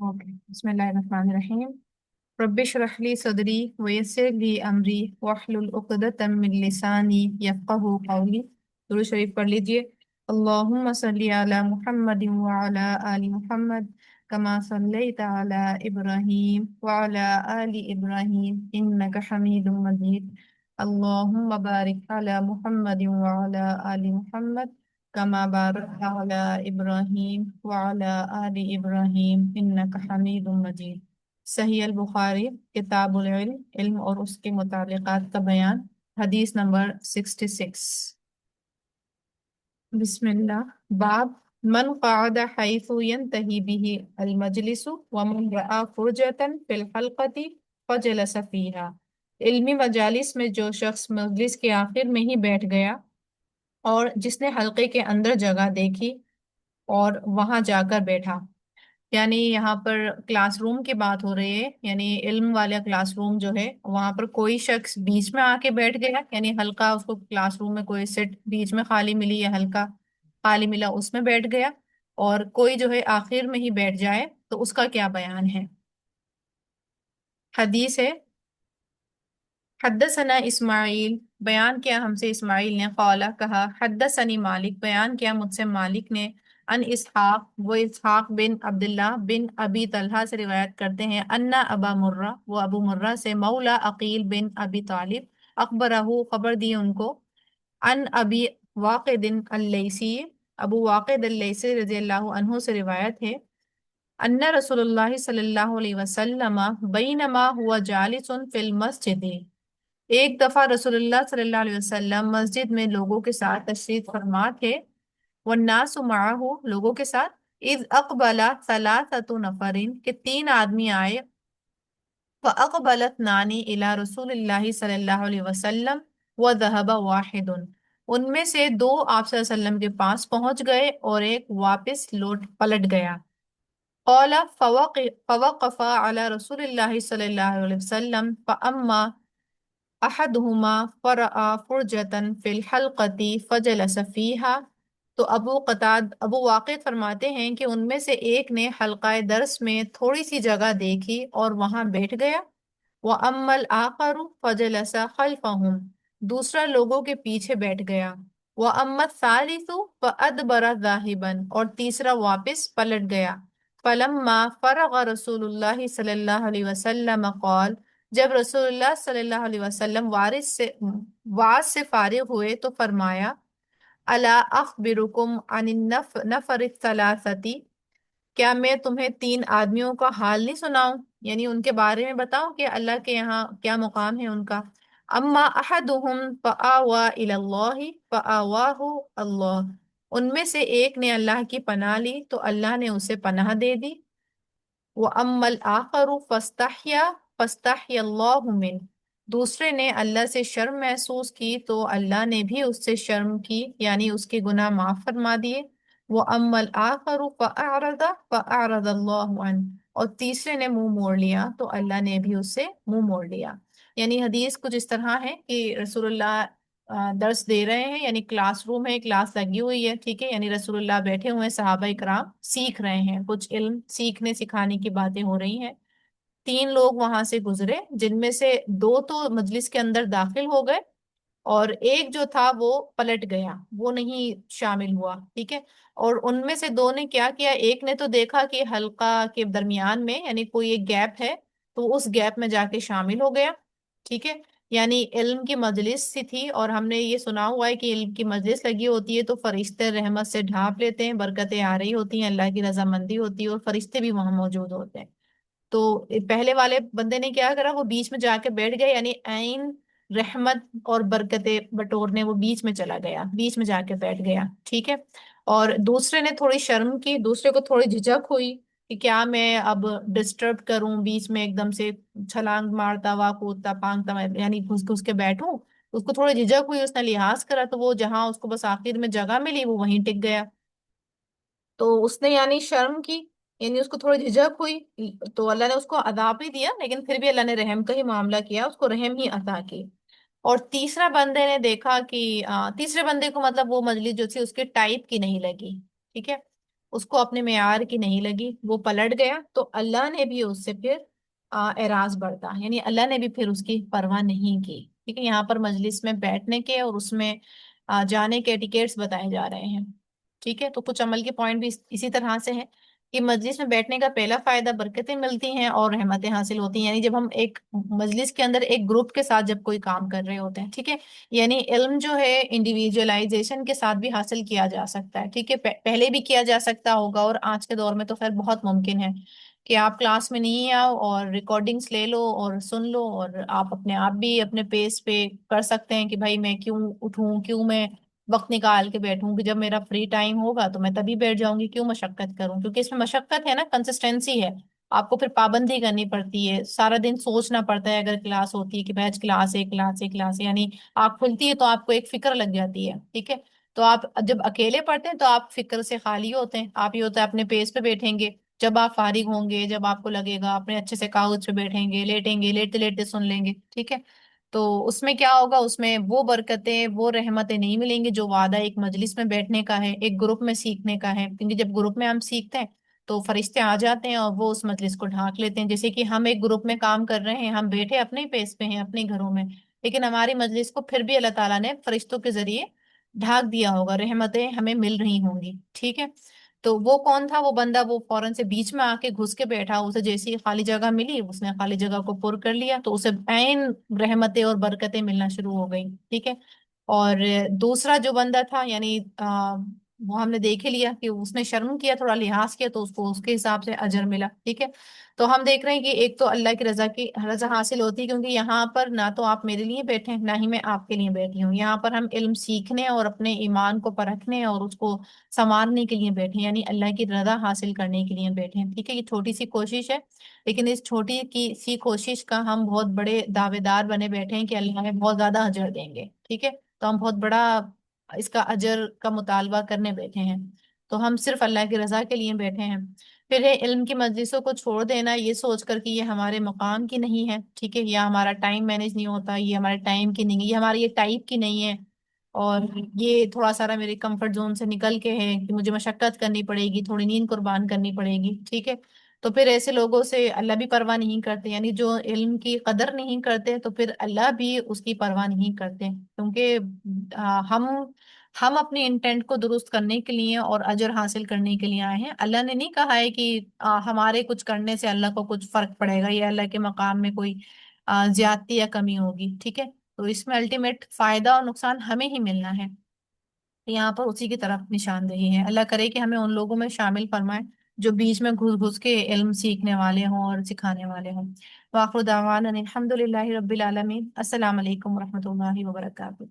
اوके, बिस्मिल्लाहिर्रहमानिर्रहीम. रब्बिश रह ली सदरी वयस्सिर ली अमरी वहलुल उक़दतम मिन लिसानी यफ़क़हू क़ौली. दुरूद शरीफ पढ़ लीजिए. अल्लाहुम्मा सल्ली अला मुहम्मदिन व अला आलि मुहम्मद कमा सल्लैता अला इब्राहीम व अला आलि इब्राहीम इन्नका हमीदुम मजीद. अल्लाहुम्मा बारिक अला मुहम्मदिन व अला आलि मुहम्मद कमा बारकता अला इब्राहीम व अला आलि इब्राहीम इन्नका हमीदुम मजीद. सही अल बुखारी किताबुल इल्म, इल्म और उसके मुतालिकात का बयान, हदीस नंबर 66. बिस्मिल्लाह. बाब मन क़अद हैथु यंतही बिही अल मजलिसु व मन रआ फुरजतन फिल हल्क़ती फजलस फीहा. इल्मी मजालिस में जो शख्स मजलिस के आखिर में ही बैठ गया और जिसने हल्के के अंदर जगह देखी और वहां जाकर बैठा. यानी यहाँ पर क्लासरूम की बात हो रही है, यानी इल्म वाला क्लासरूम जो है वहां पर कोई शख्स बीच में आके बैठ गया, यानी हल्का उसको क्लासरूम में कोई सीट बीच में खाली मिली या हल्का खाली मिला उसमें बैठ गया, और कोई जो है आखिर में ही बैठ जाए तो उसका क्या बयान है. हदीस है. हद्दसना इस्माइल, बयान किया हमसे इस्माइल ने, कौला कहा, हद्दसनी मालिक, बयान किया मुझसे मालिक ने, अन इसहाक, वो इसहाक बिन अब्दुल्लाह बिन अबी तलहा से रिवायत करते हैं, अन्ना अबा मुर्रा, वो अबू मुर्रा से, मौला अकील बिन अबी तालिब, अखबरहू, खबर दी उनको, अन अबी वाक़िदिन अल-लैसी, अबू वाक़िद अल-लैसी रज़ी अल्लाहु अन्हु से रिवायत है, अन्ना रसूलुल्लाह सल्लल्लाहु अलैहि वसल्लम बैनमा हुआ जालिसुन फिल मस्जिद, एक दफा रसूलुल्लाह सल्लल्लाहु अलैहि वसल्लम मस्जिद में लोगों के साथ तशरीफ फरमा थे, वन्नासु मअहू, लोगों के साथ, इज अकबला सलासतु नफरिन, के तीन आदमी आए, व अकबलत नानी इला रसूलिल्लाहि सल्लल्लाहु अलैहि वसल्लम व ज़हबा वाहिदुन, उनमें से दो आप सल्लल्लाहु अलैहि वसल्लम के पास पहुंच गए और एक वापस लौट पलट गया. क़ौला फवक़फ़ा अला रसूलिल्लाहि सल्लल्लाहु अलैहि वसल्लम फ़अम्मा अहदहुमा फ़रअ फ़ुरजतन फ़िल हल्क़ती फ़जलस फ़ीहा, तो अबू वाक़िद फरमाते हैं कि उनमें से एक ने हल्क़ाए दर्स में थोड़ी सी जगह देखी और वहां बैठ गया. व अम्मल आखरु फ़जलस खल्फ़हुम, दूसरा लोगों के पीछे बैठ गया. व अम्मत सालिसु फ़अदबरा ज़ाहिबन, और तीसरा वापस पलट गया. फलम्मा फ़रग़ रसूलुल्लाह सल्लल्लाहु अलैहि वसल्लम क़ाल, जब रसूलुल्लाह सल्लल्लाहु अलैहि वसल्लम वाज से फारिग हुए तो फरमाया, अला अख़बिरुकुम अनिन नफ़र सलासती, क्या मैं तुम्हें तीन आदमियों का हाल नहीं सुनाऊं, यानी उनके बारे में बताऊं कि अल्लाह के यहाँ क्या मुकाम है उनका. अम्मा अहदुहुम फ़आवा इलल्लाहि फ़आवाहु अल्लाह, उनमें से एक ने अल्लाह की पनाह ली तो अल्लाह ने उसे पनाह दे दी. वो अम्मल आखरु फस्तहयल्लाहु मिन, दूसरे ने अल्लाह से शर्म महसूस की तो अल्लाह ने भी उससे शर्म की, यानी उसके गुनाह माफ फरमा दिए. वो अम्मल आखरु फ़अरदल्लाहु अन, और तीसरे ने मुंह मोड़ लिया तो अल्लाह ने भी उससे मुंह मोड़ लिया. यानी हदीस कुछ इस तरह है कि रसूलुल्लाह दर्स दे रहे हैं, यानी क्लासरूम है, क्लास लगी हुई है, ठीक है, यानी रसूलुल्लाह बैठे हुए हैं, सहाबा इकराम सीख रहे हैं, कुछ इल्म सीखने सिखाने की बातें हो रही हैं. तीन लोग वहां से गुजरे, जिनमें से दो तो मजलिस के अंदर दाखिल हो गए और एक जो था वो पलट गया, वो नहीं शामिल हुआ, ठीक है. और उनमें से दो ने क्या किया, एक ने तो देखा कि हल्का के दरमियान में यानी कोई एक गैप है, तो उस गैप में जाके शामिल हो गया, ठीक है. यानी इल्म की मजलिस सी थी, और हमने ये सुना हुआ है कि इल्म की मजलिस लगी होती है तो फरिश्ते रहमत से ढांप लेते हैं, बरकतें आ रही होती हैं, अल्लाह की रजामंदी होती है और फरिश्ते भी वहां मौजूद होते हैं. तो पहले वाले बंदे ने क्या करा, वो बीच में जाके बैठ गया, यानी ऐन रहमत और बरकतें बटोरने वो बीच में चला गया, बीच में जाके बैठ गया, ठीक है. और दूसरे ने थोड़ी शर्म की, दूसरे को थोड़ी झिझक हुई कि क्या मैं अब डिस्टर्ब करूं, बीच में एकदम से छलांग मारता हुआ कूदता पांगता यानी घुस घुस के बैठूं. उसको थोड़ी झिझक हुई, उसने लिहाज करा तो वो जहां उसको बस आखिर में जगह मिली वो वहीं टिक गया. तो उसने यानी शर्म की, यानी उसको थोड़ी झिझक हुई, तो अल्लाह ने उसको अदाब ही दिया, लेकिन फिर भी अल्लाह ने रहम का ही मामला किया, उसको रहम ही अता की. और तीसरा बंदे ने देखा कि तीसरे बंदे को मतलब वो मजलिस जो थी उसके टाइप की नहीं लगी, ठीक है, اس کو اپنے معیار کی نہیں لگی، وہ پلٹ گیا، تو اللہ نے بھی اس سے پھر اعراض برتا، یعنی اللہ نے بھی پھر اس کی پرواہ نہیں کی، ٹھیک ہے۔ یہاں پر مجلس میں بیٹھنے کے اور اس میں جانے کے ٹکٹس بتائے جا رہے ہیں، ٹھیک ہے۔ تو کچھ عمل کے پوائنٹ بھی اسی طرح سے ہے کہ مجلس میں بیٹھنے کا پہلا فائدہ برکتیں ملتی ہیں اور رحمتیں حاصل ہوتی ہیں، یعنی جب ہم ایک مجلس کے اندر ایک گروپ کے ساتھ جب کوئی کام کر رہے ہوتے ہیں، ٹھیک ہے، یعنی علم جو ہے انڈیویجولائزیشن کے ساتھ بھی حاصل کیا جا سکتا ہے، ٹھیک ہے، پہلے بھی کیا جا سکتا ہوگا اور آج کے دور میں تو خیر بہت ممکن ہے کہ آپ کلاس میں نہیں آؤ اور ریکارڈنگز لے لو اور سن لو، اور آپ اپنے آپ بھی اپنے پیس پہ کر سکتے ہیں کہ بھائی میں کیوں اٹھوں، کیوں میں وقت نکال کے بیٹھوں، کہ جب میرا فری ٹائم ہوگا تو میں تبھی بیٹھ جاؤں گی، کیوں مشقت کروں، کیونکہ اس میں مشقت ہے نا، کنسسٹینسی ہے، آپ کو پھر پابندی کرنی پڑتی ہے، سارا دن سوچنا پڑتا ہے اگر کلاس ہوتی ہے کہ بیچ کلاس ہے، کلاس ہے، کلاس ہے، یعنی آپ کھلتی ہے تو آپ کو ایک فکر لگ جاتی ہے، ٹھیک ہے۔ تو آپ جب اکیلے پڑھتے ہیں تو آپ فکر سے خالی ہوتے ہیں، آپ یہ ہوتا ہے اپنے پیس پہ بیٹھیں گے، جب آپ فارغ ہوں گے، جب آپ کو لگے گا اپنے اچھے سے کاغذ پہ بیٹھیں گے، لیٹیں گے، لیٹتے لیٹتے سن لیں گے، ٹھیک ہے۔ تو اس میں کیا ہوگا، اس میں وہ برکتیں، وہ رحمتیں نہیں ملیں گی جو وعدہ ایک مجلس میں بیٹھنے کا ہے، ایک گروپ میں سیکھنے کا ہے، کیونکہ جب گروپ میں ہم سیکھتے ہیں تو فرشتے آ جاتے ہیں اور وہ اس مجلس کو ڈھانک لیتے ہیں، جیسے کہ ہم ایک گروپ میں کام کر رہے ہیں، ہم بیٹھے اپنے ہی پیس پہ ہیں اپنے گھروں میں، لیکن ہماری مجلس کو پھر بھی اللہ تعالیٰ نے فرشتوں کے ذریعے ڈھانک دیا ہوگا، رحمتیں ہمیں مل رہی ہوں گی، ٹھیک ہے۔ تو وہ کون تھا وہ بندہ، وہ فوراً سے بیچ میں آ کے گھس کے بیٹھا، اسے جیسی ہی خالی جگہ ملی اس نے خالی جگہ کو پر کر لیا، تو اسے عین رحمتیں اور برکتیں ملنا شروع ہو گئی، ٹھیک ہے۔ اور دوسرا جو بندہ تھا، یعنی وہ ہم نے دیکھ ہی لیا کہ اس نے شرم کیا، تھوڑا لحاظ کیا، تو اس کو اس کے حساب سے اجر ملا، ٹھیک ہے۔ تو ہم دیکھ رہے ہیں کہ ایک تو اللہ کی رضا حاصل ہوتی ہے، کیونکہ یہاں پر نہ تو آپ میرے لیے بیٹھے ہیں، نہ ہی میں آپ کے لیے بیٹھی ہوں، یہاں پر ہم علم سیکھنے اور اپنے ایمان کو پرکھنے اور اس کو سنوارنے کے لیے بیٹھے ہیں، یعنی اللہ کی رضا حاصل کرنے کے لیے بیٹھے ہیں، ٹھیک ہے۔ یہ چھوٹی سی کوشش ہے، لیکن اس چھوٹی کی سی کوشش کا ہم بہت بڑے دعوے دار بنے بیٹھے ہیں کہ اللہ ہمیں بہت زیادہ اجر دیں گے، ٹھیک ہے۔ تو ہم بہت بڑا اس کا اجر کا مطالبہ کرنے بیٹھے ہیں، تو ہم صرف اللہ کی رضا کے لیے بیٹھے ہیں۔ پھر یہ علم کی مجلسوں کو چھوڑ دینا یہ سوچ کر کہ یہ ہمارے مقام کی نہیں ہے، ٹھیک ہے، یا ہمارا ٹائم مینج نہیں ہوتا، یہ ہمارے ٹائم کی نہیں ہے، یہ ہماری یہ ٹائپ کی نہیں ہے، اور یہ تھوڑا سارا میرے کمفرٹ زون سے نکل کے ہے کہ مجھے مشقت کرنی پڑے گی، تھوڑی نیند قربان کرنی پڑے گی، ٹھیک ہے۔ تو پھر ایسے لوگوں سے اللہ بھی پرواہ نہیں کرتے، یعنی جو علم کی قدر نہیں کرتے تو پھر اللہ بھی اس کی پرواہ نہیں کرتے، کیونکہ ہم اپنی انٹینٹ کو درست کرنے کے لیے اور اجر حاصل کرنے کے لیے آئے ہیں، اللہ نے نہیں کہا ہے کہ ہمارے کچھ کرنے سے اللہ کو کچھ فرق پڑے گا یا اللہ کے مقام میں کوئی زیادتی یا کمی ہوگی، ٹھیک ہے۔ تو اس میں الٹیمیٹ فائدہ اور نقصان ہمیں ہی ملنا ہے، یہاں پر اسی کی طرف نشاندہی ہے، اللہ کرے کہ ہمیں ان لوگوں میں شامل فرمائے جو بیچ میں گھس گھس کے علم سیکھنے والے ہوں اور سکھانے والے ہوں۔ وآخر دعوانا ان الحمد للہ رب العالمین۔ السلام علیکم ورحمۃ اللہ وبرکاتہ۔